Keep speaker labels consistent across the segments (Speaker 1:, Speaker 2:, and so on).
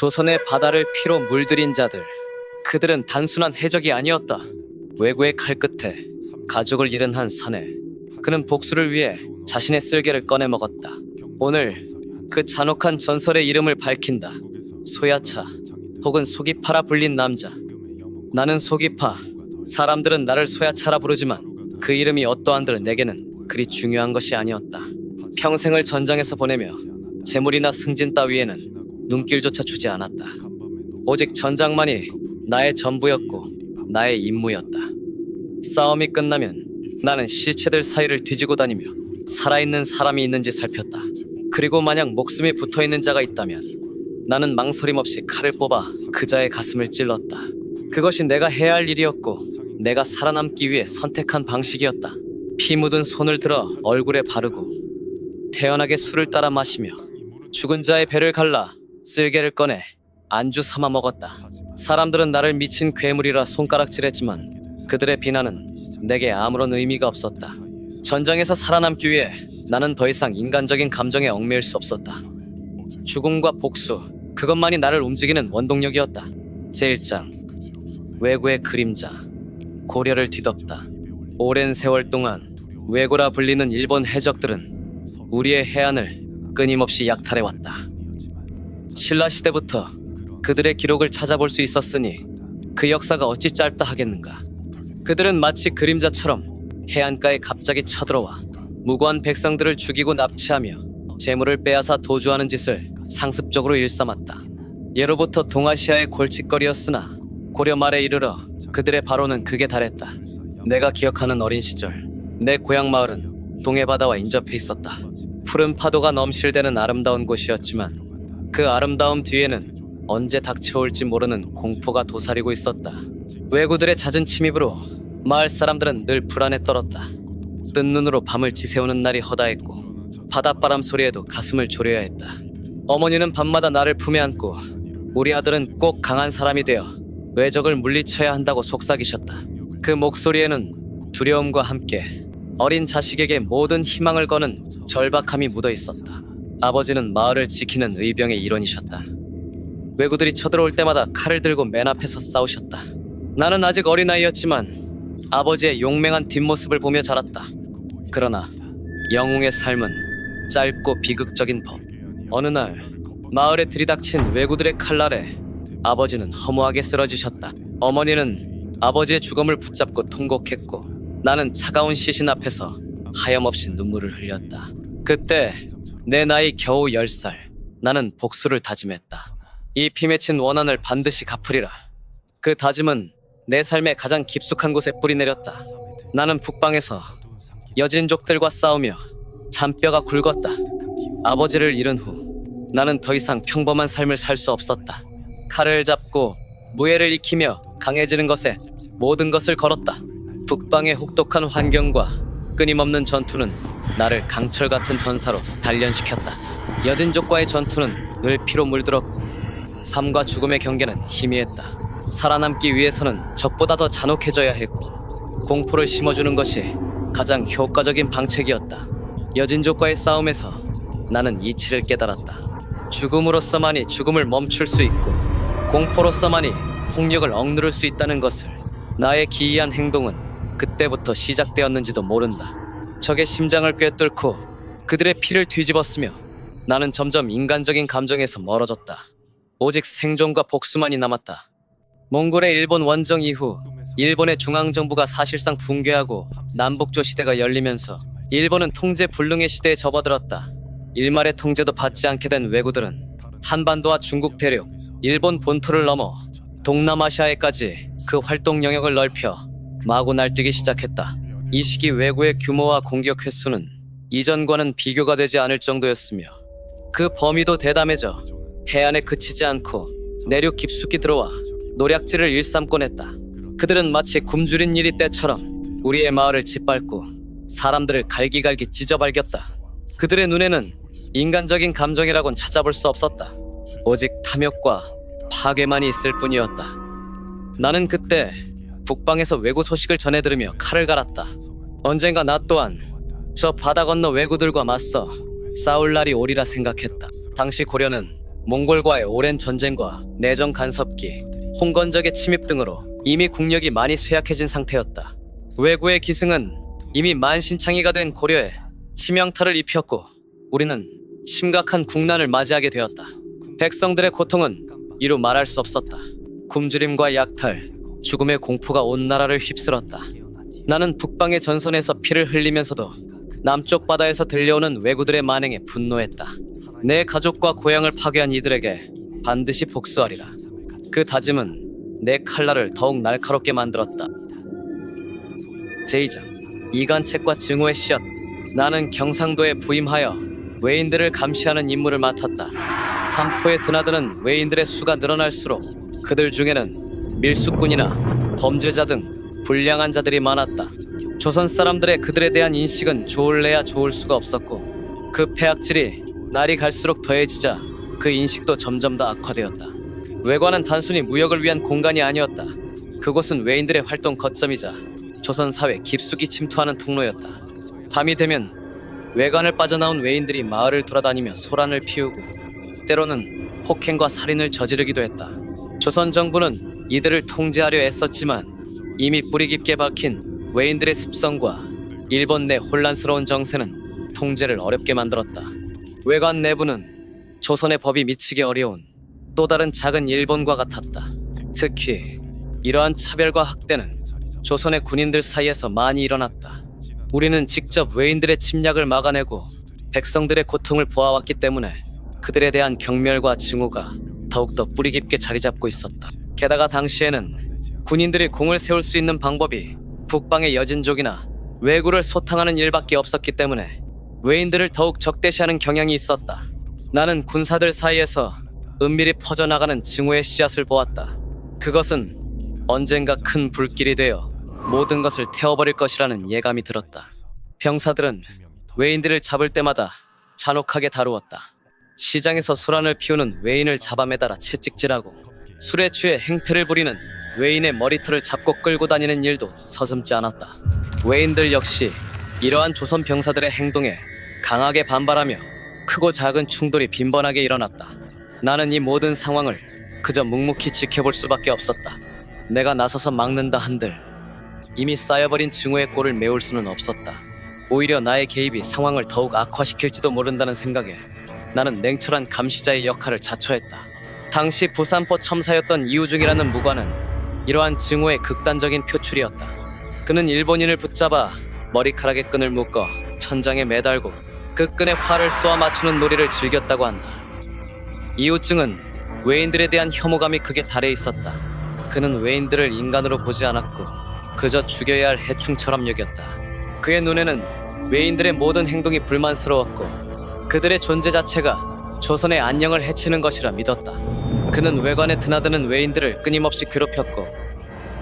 Speaker 1: 조선의 바다를 피로 물들인 자들, 그들은 단순한 해적이 아니었다. 왜구의 칼끝에 가족을 잃은 한 사내, 그는 복수를 위해 자신의 쓸개를 꺼내 먹었다. 오늘 그 잔혹한 전설의 이름을 밝힌다. 소야차, 혹은 소기파라 불린 남자. 나는 소기파, 사람들은 나를 소야차라 부르지만 그 이름이 어떠한들 내게는 그리 중요한 것이 아니었다. 평생을 전장에서 보내며 재물이나 승진 따위에는 눈길조차 주지 않았다. 오직 전장만이 나의 전부였고 나의 임무였다. 싸움이 끝나면 나는 시체들 사이를 뒤지고 다니며 살아있는 사람이 있는지 살폈다. 그리고 만약 목숨이 붙어있는 자가 있다면 나는 망설임 없이 칼을 뽑아 그자의 가슴을 찔렀다. 그것이 내가 해야 할 일이었고 내가 살아남기 위해 선택한 방식이었다. 피 묻은 손을 들어 얼굴에 바르고 태연하게 술을 따라 마시며 죽은 자의 배를 갈라 쓸개를 꺼내 안주 삼아 먹었다. 사람들은 나를 미친 괴물이라 손가락질했지만 그들의 비난은 내게 아무런 의미가 없었다. 전장에서 살아남기 위해 나는 더 이상 인간적인 감정에 얽매일 수 없었다. 죽음과 복수, 그것만이 나를 움직이는 원동력이었다. 제1장, 왜구의 그림자. 고려를 뒤덮다. 오랜 세월 동안 왜구라 불리는 일본 해적들은 우리의 해안을 끊임없이 약탈해왔다. 신라시대부터 그들의 기록을 찾아볼 수 있었으니 그 역사가 어찌 짧다 하겠는가. 그들은 마치 그림자처럼 해안가에 갑자기 쳐들어와 무고한 백성들을 죽이고 납치하며 재물을 빼앗아 도주하는 짓을 상습적으로 일삼았다. 예로부터 동아시아의 골칫거리였으나 고려 말에 이르러 그들의 바로는 극에 달했다. 내가 기억하는 어린 시절, 내 고향 마을은 동해바다와 인접해 있었다. 푸른 파도가 넘실대는 아름다운 곳이었지만 그 아름다움 뒤에는 언제 닥쳐올지 모르는 공포가 도사리고 있었다. 왜구들의 잦은 침입으로 마을 사람들은 늘 불안에 떨었다. 뜬 눈으로 밤을 지새우는 날이 허다했고 바닷바람 소리에도 가슴을 졸여야 했다. 어머니는 밤마다 나를 품에 안고 우리 아들은 꼭 강한 사람이 되어 외적을 물리쳐야 한다고 속삭이셨다. 그 목소리에는 두려움과 함께 어린 자식에게 모든 희망을 거는 절박함이 묻어 있었다. 아버지는 마을을 지키는 의병의 일원이셨다. 왜구들이 쳐들어올 때마다 칼을 들고 맨 앞에서 싸우셨다. 나는 아직 어린아이였지만 아버지의 용맹한 뒷모습을 보며 자랐다. 그러나 영웅의 삶은 짧고 비극적인 법. 어느 날 마을에 들이닥친 왜구들의 칼날에 아버지는 허무하게 쓰러지셨다. 어머니는 아버지의 죽음을 붙잡고 통곡했고 나는 차가운 시신 앞에서 하염없이 눈물을 흘렸다. 그때 내 나이 겨우 10살. 나는 복수를 다짐했다. 이 피맺힌 원한을 반드시 갚으리라. 그 다짐은 내 삶의 가장 깊숙한 곳에 뿌리내렸다. 나는 북방에서 여진족들과 싸우며 잔뼈가 굵었다. 아버지를 잃은 후 나는 더 이상 평범한 삶을 살 수 없었다. 칼을 잡고 무예를 익히며 강해지는 것에 모든 것을 걸었다. 북방의 혹독한 환경과 끊임없는 전투는 나를 강철 같은 전사로 단련시켰다. 여진족과의 전투는 늘 피로 물들었고 삶과 죽음의 경계는 희미했다. 살아남기 위해서는 적보다 더 잔혹해져야 했고 공포를 심어주는 것이 가장 효과적인 방책이었다. 여진족과의 싸움에서 나는 이치를 깨달았다. 죽음으로서만이 죽음을 멈출 수 있고 공포로서만이 폭력을 억누를 수 있다는 것을. 나의 기이한 행동은 그때부터 시작되었는지도 모른다. 적의 심장을 꿰뚫고 그들의 피를 뒤집었으며 나는 점점 인간적인 감정에서 멀어졌다. 오직 생존과 복수만이 남았다. 몽골의 일본 원정 이후 일본의 중앙정부가 사실상 붕괴하고 남북조 시대가 열리면서 일본은 통제 불능의 시대에 접어들었다. 일말의 통제도 받지 않게 된 왜구들은 한반도와 중국 대륙, 일본 본토를 넘어 동남아시아에까지 그 활동 영역을 넓혀 마구 날뛰기 시작했다. 이 시기 왜구의 규모와 공격 횟수는 이전과는 비교가 되지 않을 정도였으며 그 범위도 대담해져 해안에 그치지 않고 내륙 깊숙이 들어와 노략질을 일삼곤 했다. 그들은 마치 굶주린 이리 떼처럼 우리의 마을을 짓밟고 사람들을 갈기갈기 찢어발겼다. 그들의 눈에는 인간적인 감정이라곤 찾아볼 수 없었다. 오직 탐욕과 파괴만이 있을 뿐이었다. 나는 그때 북방에서 왜구 소식을 전해 들으며 칼을 갈았다. 언젠가 나 또한 저 바다 건너 왜구들과 맞서 싸울 날이 오리라 생각했다. 당시 고려는 몽골과의 오랜 전쟁과 내정 간섭기, 홍건적의 침입 등으로 이미 국력이 많이 쇠약해진 상태였다. 왜구의 기승은 이미 만신창이가 된 고려에 치명타를 입혔고 우리는 심각한 국난을 맞이하게 되었다. 백성들의 고통은 이루 말할 수 없었다. 굶주림과 약탈, 죽음의 공포가 온 나라를 휩쓸었다. 나는 북방의 전선에서 피를 흘리면서도 남쪽 바다에서 들려오는 왜구들의 만행에 분노했다. 내 가족과 고향을 파괴한 이들에게 반드시 복수하리라. 그 다짐은 내 칼날을 더욱 날카롭게 만들었다. 제2장 이간책과 증오의 씨앗. 나는 경상도에 부임하여 외인들을 감시하는 임무를 맡았다. 삼포에 드나드는 외인들의 수가 늘어날수록 그들 중에는 밀수꾼이나 범죄자 등 불량한 자들이 많았다. 조선 사람들의 그들에 대한 인식은 좋을래야 좋을 수가 없었고 그 폐악질이 날이 갈수록 더해지자 그 인식도 점점 더 악화되었다. 외관은 단순히 무역을 위한 공간이 아니었다. 그곳은 외인들의 활동 거점이자 조선 사회 깊숙이 침투하는 통로였다. 밤이 되면 외관을 빠져나온 외인들이 마을을 돌아다니며 소란을 피우고 때로는 폭행과 살인을 저지르기도 했다. 조선 정부는 이들을 통제하려 애썼지만 이미 뿌리 깊게 박힌 외인들의 습성과 일본 내 혼란스러운 정세는 통제를 어렵게 만들었다. 외관 내부는 조선의 법이 미치기 어려운 또 다른 작은 일본과 같았다. 특히 이러한 차별과 학대는 조선의 군인들 사이에서 많이 일어났다. 우리는 직접 외인들의 침략을 막아내고 백성들의 고통을 보아왔기 때문에 그들에 대한 경멸과 증오가 더욱더 뿌리 깊게 자리 잡고 있었다. 게다가 당시에는 군인들이 공을 세울 수 있는 방법이 북방의 여진족이나 왜구를 소탕하는 일밖에 없었기 때문에 외인들을 더욱 적대시하는 경향이 있었다. 나는 군사들 사이에서 은밀히 퍼져나가는 증오의 씨앗을 보았다. 그것은 언젠가 큰 불길이 되어 모든 것을 태워버릴 것이라는 예감이 들었다. 병사들은 외인들을 잡을 때마다 잔혹하게 다루었다. 시장에서 소란을 피우는 외인을 잡아매달아 채찍질하고 술에 취해 행패를 부리는 외인의 머리털을 잡고 끌고 다니는 일도 서슴지 않았다. 외인들 역시 이러한 조선 병사들의 행동에 강하게 반발하며 크고 작은 충돌이 빈번하게 일어났다. 나는 이 모든 상황을 그저 묵묵히 지켜볼 수밖에 없었다. 내가 나서서 막는다 한들 이미 쌓여버린 증오의 꼴을 메울 수는 없었다. 오히려 나의 개입이 상황을 더욱 악화시킬지도 모른다는 생각에 나는 냉철한 감시자의 역할을 자처했다. 당시 부산포 첨사였던 이우중이라는 무관은 이러한 증오의 극단적인 표출이었다. 그는 일본인을 붙잡아 머리카락에 끈을 묶어 천장에 매달고 그 끈에 활을 쏘아 맞추는 놀이를 즐겼다고 한다. 이우증은 외인들에 대한 혐오감이 극에 달해 있었다. 그는 외인들을 인간으로 보지 않았고 그저 죽여야 할 해충처럼 여겼다. 그의 눈에는 외인들의 모든 행동이 불만스러웠고 그들의 존재 자체가 조선의 안녕을 해치는 것이라 믿었다. 그는 외관에 드나드는 외인들을 끊임없이 괴롭혔고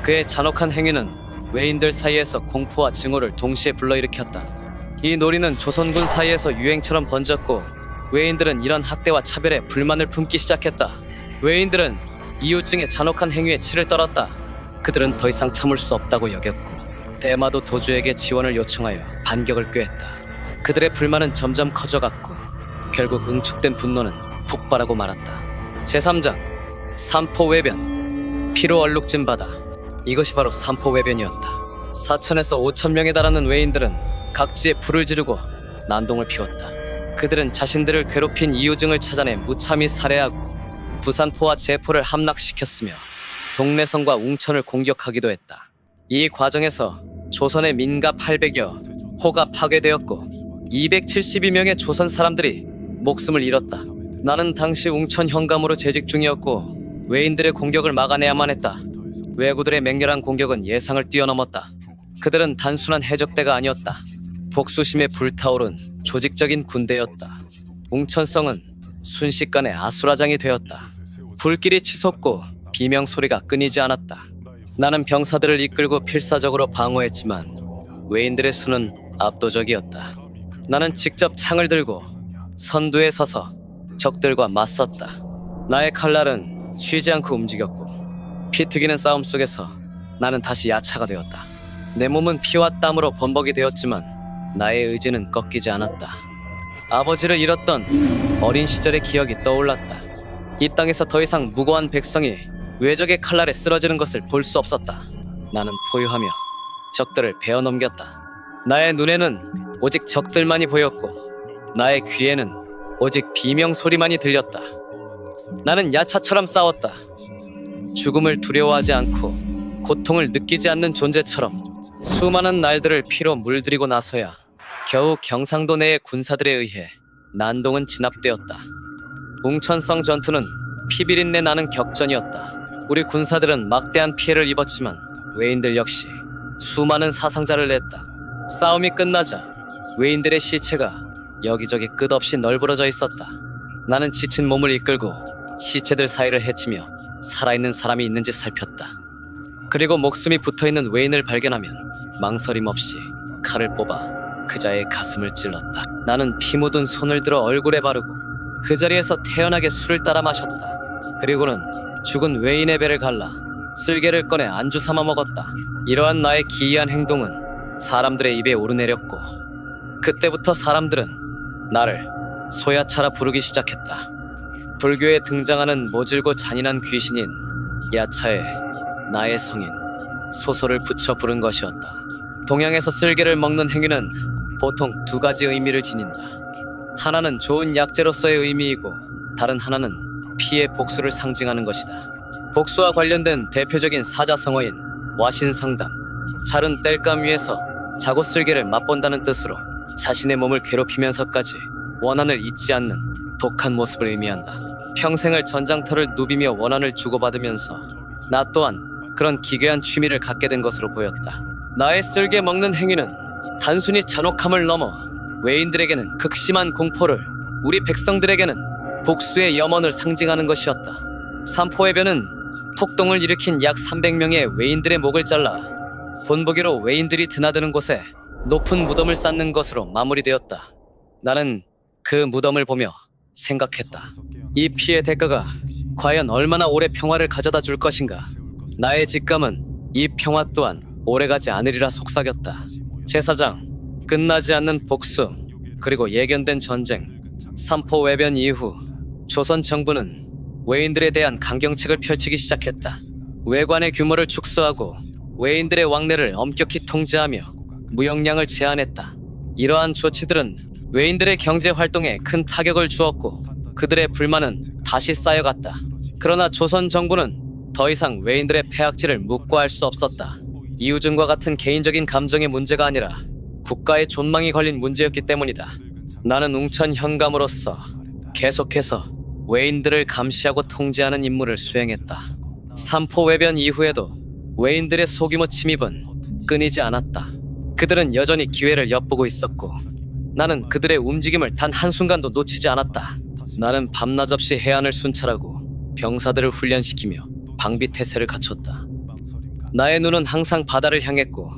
Speaker 1: 그의 잔혹한 행위는 외인들 사이에서 공포와 증오를 동시에 불러일으켰다. 이 놀이는 조선군 사이에서 유행처럼 번졌고 외인들은 이런 학대와 차별에 불만을 품기 시작했다. 외인들은 이웃증의 잔혹한 행위에 치를 떨었다. 그들은 더 이상 참을 수 없다고 여겼고 대마도 도주에게 지원을 요청하여 반격을 꾀했다. 그들의 불만은 점점 커져갔고 결국 응축된 분노는 폭발하고 말았다. 제3장 삼포외변. 피로 얼룩진 바다. 이것이 바로 삼포외변이었다. 4천에서 5천 명에 달하는 외인들은 각지에 불을 지르고 난동을 피웠다. 그들은 자신들을 괴롭힌 이유증을 찾아내 무참히 살해하고 부산포와 제포를 함락시켰으며 동래성과 웅천을 공격하기도 했다. 이 과정에서 조선의 민가 800여 호가 파괴되었고 272명의 조선 사람들이 목숨을 잃었다. 나는 당시 웅천 현감으로 재직 중이었고 외인들의 공격을 막아내야만 했다. 왜구들의 맹렬한 공격은 예상을 뛰어넘었다. 그들은 단순한 해적대가 아니었다. 복수심에 불타오른 조직적인 군대였다. 웅천성은 순식간에 아수라장이 되었다. 불길이 치솟고 비명 소리가 끊이지 않았다. 나는 병사들을 이끌고 필사적으로 방어했지만 외인들의 수는 압도적이었다. 나는 직접 창을 들고 선두에 서서 적들과 맞섰다. 나의 칼날은 쉬지 않고 움직였고 피 튀기는 싸움 속에서 나는 다시 야차가 되었다. 내 몸은 피와 땀으로 범벅이 되었지만 나의 의지는 꺾이지 않았다. 아버지를 잃었던 어린 시절의 기억이 떠올랐다. 이 땅에서 더 이상 무고한 백성이 외적의 칼날에 쓰러지는 것을 볼 수 없었다. 나는 포효하며 적들을 베어 넘겼다. 나의 눈에는 오직 적들만이 보였고 나의 귀에는 오직 비명 소리만이 들렸다. 나는 야차처럼 싸웠다. 죽음을 두려워하지 않고 고통을 느끼지 않는 존재처럼 수많은 날들을 피로 물들이고 나서야 겨우 경상도 내의 군사들에 의해 난동은 진압되었다. 웅천성 전투는 피비린내 나는 격전이었다. 우리 군사들은 막대한 피해를 입었지만 외인들 역시 수많은 사상자를 냈다. 싸움이 끝나자 외인들의 시체가 여기저기 끝없이 널브러져 있었다. 나는 지친 몸을 이끌고 시체들 사이를 헤치며 살아있는 사람이 있는지 살폈다. 그리고 목숨이 붙어있는 외인을 발견하면 망설임 없이 칼을 뽑아 그자의 가슴을 찔렀다. 나는 피 묻은 손을 들어 얼굴에 바르고 그 자리에서 태연하게 술을 따라 마셨다. 그리고는 죽은 외인의 배를 갈라 쓸개를 꺼내 안주 삼아 먹었다. 이러한 나의 기이한 행동은 사람들의 입에 오르내렸고 그때부터 사람들은 나를 소야차라 부르기 시작했다. 불교에 등장하는 모질고 잔인한 귀신인 야차에 나의 성인 소소를 붙여 부른 것이었다. 동양에서 쓸개를 먹는 행위는 보통 두 가지 의미를 지닌다. 하나는 좋은 약재로서의 의미이고 다른 하나는 피의 복수를 상징하는 것이다. 복수와 관련된 대표적인 사자성어인 와신상담, 자른 땔감 위에서 자고 쓸개를 맛본다는 뜻으로 자신의 몸을 괴롭히면서까지 원한을 잊지 않는 독한 모습을 의미한다. 평생을 전장터를 누비며 원한을 주고받으면서 나 또한 그런 기괴한 취미를 갖게 된 것으로 보였다. 나의 쓸개 먹는 행위는 단순히 잔혹함을 넘어 외인들에게는 극심한 공포를, 우리 백성들에게는 복수의 염원을 상징하는 것이었다. 삼포해변은 폭동을 일으킨 약 300명의 외인들의 목을 잘라 본보기로 외인들이 드나드는 곳에 높은 무덤을 쌓는 것으로 마무리되었다. 나는 그 무덤을 보며 생각했다. 이 피의 대가가 과연 얼마나 오래 평화를 가져다 줄 것인가. 나의 직감은 이 평화 또한 오래가지 않으리라 속삭였다. 제사장, 끝나지 않는 복수, 그리고 예견된 전쟁. 삼포 외변 이후 조선 정부는 외인들에 대한 강경책을 펼치기 시작했다. 외관의 규모를 축소하고 외인들의 왕래를 엄격히 통제하며 무역량을 제한했다. 이러한 조치들은 외인들의 경제 활동에 큰 타격을 주었고 그들의 불만은 다시 쌓여갔다. 그러나 조선 정부는 더 이상 외인들의 폐악질을 묵과할 수 없었다. 이우준과 같은 개인적인 감정의 문제가 아니라 국가의 존망이 걸린 문제였기 때문이다. 나는 웅천 현감으로서 계속해서 외인들을 감시하고 통제하는 임무를 수행했다. 삼포 외변 이후에도 외인들의 소규모 침입은 끊이지 않았다. 그들은 여전히 기회를 엿보고 있었고 나는 그들의 움직임을 단 한순간도 놓치지 않았다. 나는 밤낮 없이 해안을 순찰하고 병사들을 훈련시키며 방비태세를 갖췄다. 나의 눈은 항상 바다를 향했고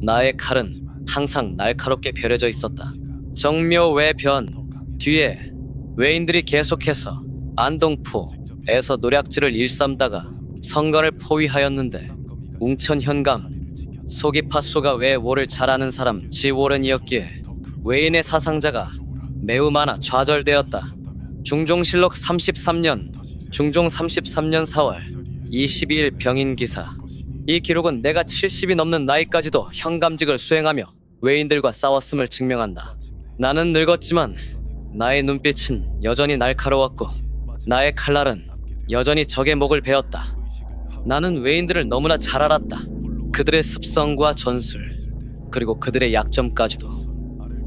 Speaker 1: 나의 칼은 항상 날카롭게 벼려져 있었다. 정묘 외변 뒤에 외인들이 계속해서 안동포에서 노략질을 일삼다가 성가를 포위하였는데 웅천 현감 소기파수가 외오를 잘 아는 사람 지오른이었기에 외인의 사상자가 매우 많아 좌절되었다. 중종실록 33년 중종 33년 4월 22일 병인 기사. 이 기록은 내가 70이 넘는 나이까지도 현감직을 수행하며 외인들과 싸웠음을 증명한다. 나는 늙었지만 나의 눈빛은 여전히 날카로웠고 나의 칼날은 여전히 적의 목을 베었다. 나는 외인들을 너무나 잘 알았다. 그들의 습성과 전술, 그리고 그들의 약점까지도.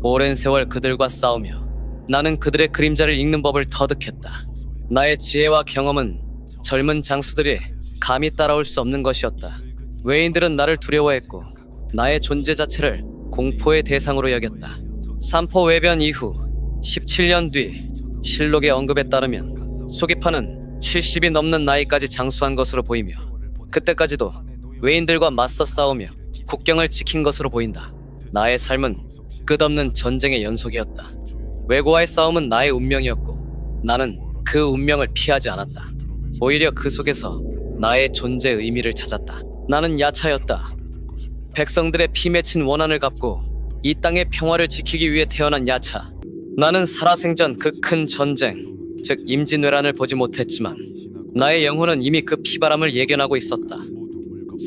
Speaker 1: 오랜 세월 그들과 싸우며 나는 그들의 그림자를 읽는 법을 터득했다. 나의 지혜와 경험은 젊은 장수들이 감히 따라올 수 없는 것이었다. 외인들은 나를 두려워했고 나의 존재 자체를 공포의 대상으로 여겼다. 삼포 외변 이후 17년 뒤 실록의 언급에 따르면 소기파는 70이 넘는 나이까지 장수한 것으로 보이며 그때까지도 외인들과 맞서 싸우며 국경을 지킨 것으로 보인다. 나의 삶은 끝없는 전쟁의 연속이었다. 외고와의 싸움은 나의 운명이었고 나는 그 운명을 피하지 않았다. 오히려 그 속에서 나의 존재 의미를 찾았다. 나는 야차였다. 백성들의 피 맺힌 원한을 갚고 이 땅의 평화를 지키기 위해 태어난 야차. 나는 살아생전 그 큰 전쟁, 즉 임진왜란을 보지 못했지만 나의 영혼은 이미 그 피바람을 예견하고 있었다.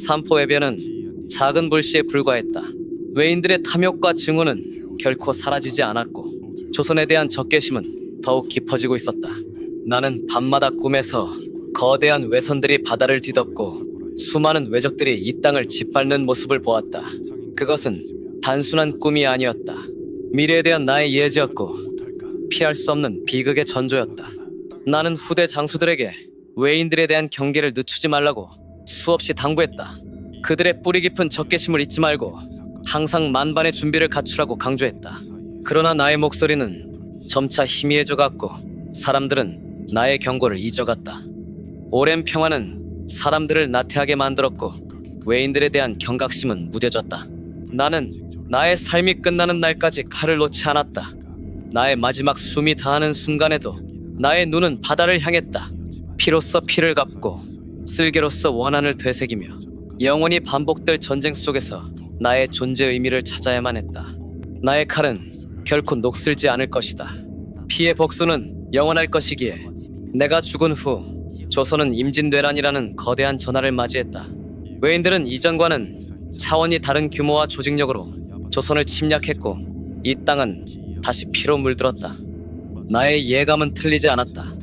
Speaker 1: 삼포해변은 작은 불씨에 불과했다. 외인들의 탐욕과 증오는 결코 사라지지 않았고 조선에 대한 적개심은 더욱 깊어지고 있었다. 나는 밤마다 꿈에서 거대한 외선들이 바다를 뒤덮고 수많은 외적들이 이 땅을 짓밟는 모습을 보았다. 그것은 단순한 꿈이 아니었다. 미래에 대한 나의 예지였고 피할 수 없는 비극의 전조였다. 나는 후대 장수들에게 외인들에 대한 경계를 늦추지 말라고 수없이 당부했다. 그들의 뿌리 깊은 적개심을 잊지 말고 항상 만반의 준비를 갖추라고 강조했다. 그러나 나의 목소리는 점차 희미해져갔고 사람들은 나의 경고를 잊어갔다. 오랜 평화는 사람들을 나태하게 만들었고 외인들에 대한 경각심은 무뎌졌다. 나는 나의 삶이 끝나는 날까지 칼을 놓지 않았다. 나의 마지막 숨이 다하는 순간에도 나의 눈은 바다를 향했다. 피로써 피를 갚고 쓸개로서 원한을 되새기며 영원히 반복될 전쟁 속에서 나의 존재 의미를 찾아야만 했다. 나의 칼은 결코 녹슬지 않을 것이다. 피의 복수는 영원할 것이기에 내가 죽은 후 조선은 임진왜란이라는 거대한 전화를 맞이했다. 외인들은 이전과는 차원이 다른 규모와 조직력으로 조선을 침략했고 이 땅은 다시 피로 물들었다. 나의 예감은 틀리지 않았다.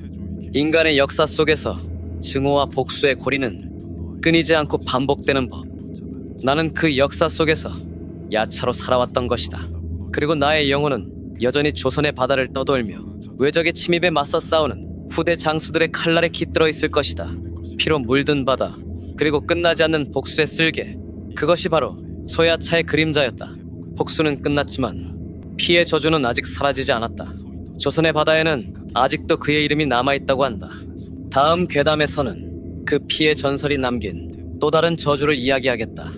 Speaker 1: 인간의 역사 속에서 증오와 복수의 고리는 끊이지 않고 반복되는 법. 나는 그 역사 속에서 야차로 살아왔던 것이다. 그리고 나의 영혼은 여전히 조선의 바다를 떠돌며 외적의 침입에 맞서 싸우는 후대 장수들의 칼날에 깃들어 있을 것이다. 피로 물든 바다, 그리고 끝나지 않는 복수의 쓸개. 그것이 바로 소야차의 그림자였다. 복수는 끝났지만 피의 저주는 아직 사라지지 않았다. 조선의 바다에는 아직도 그의 이름이 남아있다고 한다. 다음 괴담에서는 그 피의 전설이 남긴 또 다른 저주를 이야기하겠다.